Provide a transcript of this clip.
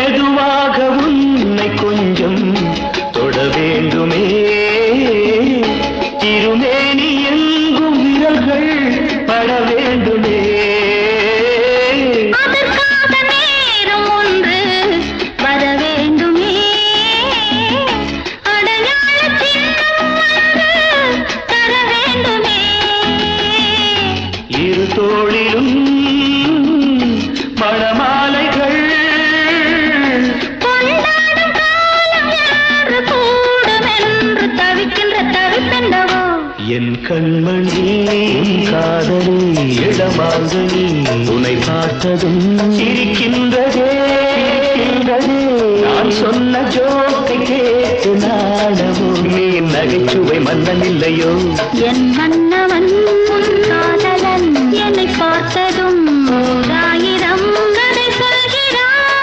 மெதுவாக உன்னை கொஞ்சம் தொட வேண்டுமே திருமேனி எங்கும் விரல்கள் பட வேண்டுமே அதற்காக நேரம் ஒன்று வர வேண்டுமே அடையாள சின்னம் ஒன்று தர வேண்டுமே இரு தோளிலும் மணமாலைகள் கொண்டாடும் காலம் யாரு கூடும் என்று தவிக்கின்ற தவிப்பெண்டவோ என் கண்மணி காதலி இடமாங்கனி உன்னை பார்த்ததும் சிரிக்கின்றதே நான் சொன்ன ஜோக்கை கேட்டு நாடவோ நீ நகைச்சுவை மன்னன் இல்லையோ என் மன்னவன் உன் காதலன் என்னை பார்த்ததும் ஓராயிரம்